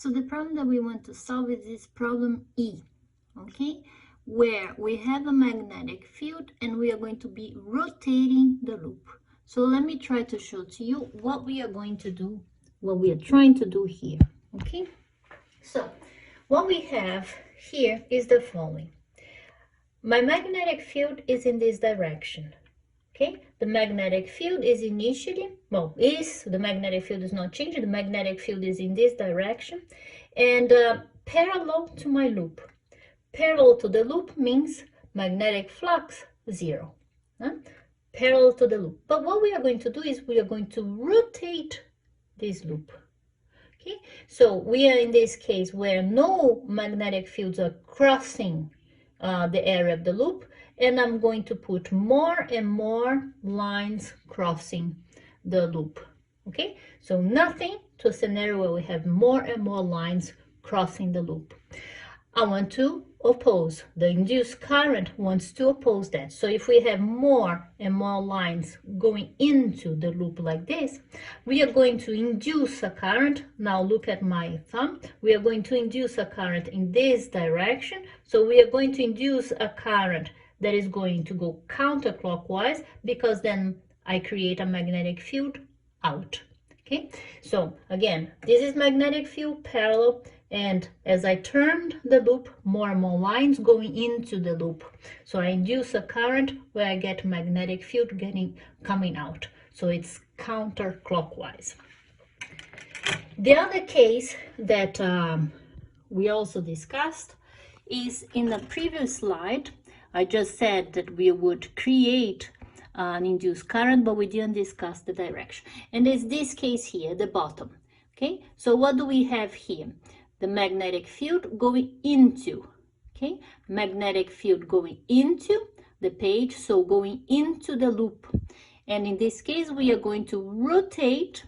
So the problem that we want to solve is this problem E, okay, where we have a magnetic field and we are going to be rotating the loop. So let me try to show to you what we are going to do, what we are trying to do here, okay? So what we have here is the following. My magnetic field is in this direction, okay? The magnetic field is initially, the magnetic field is not changing, the magnetic field is in this direction and parallel to my loop. Parallel to the loop means magnetic flux 0, parallel to the loop. But what we are going to do is we are going to rotate this loop. Okay, so we are in this case where no magnetic fields are crossing the area of the loop, and I'm going to put more and more lines crossing the loop. Okay, so nothing to a scenario where we have more and more lines crossing the loop. I want to oppose, the induced current wants to oppose that. So if we have more and more lines going into the loop like this, we are going to induce a current. Now look at my thumb. We are going to induce a current in this direction. So we are going to induce a current that is going to go counterclockwise, because then I create a magnetic field out. Okay, so again, this is magnetic field parallel, and as I turn the loop, more and more lines going into the loop. So I induce a current where I get magnetic field coming out. So it's counterclockwise. The other case that we also discussed is in the previous slide. I just said that we would create an induced current, but we didn't discuss the direction. And it's this case here, the bottom. Okay, so what do we have here? The magnetic field going into, okay, magnetic field going into the page, so going into the loop. And in this case, we are going to rotate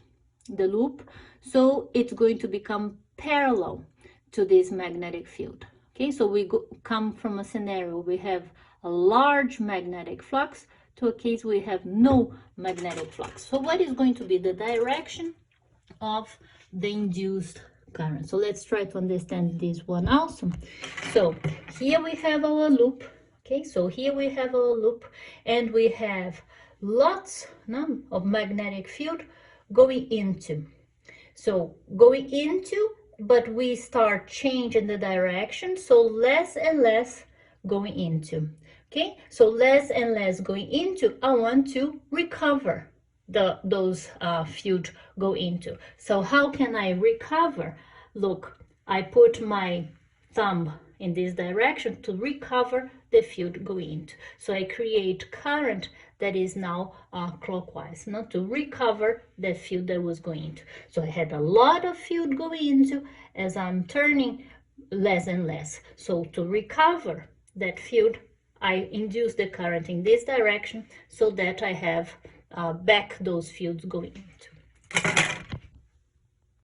the loop, so it's going to become parallel to this magnetic field. Okay, so we come from a scenario we have a large magnetic flux to a case we have no magnetic flux. So what is going to be the direction of the induced current? So let's try to understand this one also. So here we have our loop. Okay, so here we have our loop, and we have lots of magnetic field going into. So going into, but we start changing the direction, so less and less going into. Okay, so less and less going into, I want to recover those field go into. So how can I recover? Look, I put my thumb in this direction to recover the field going into. So I create current that is now clockwise, not to recover the field that was going into. So I had a lot of field going into as I'm turning less and less. So to recover that field, I induce the current in this direction so that I have back those fields going into.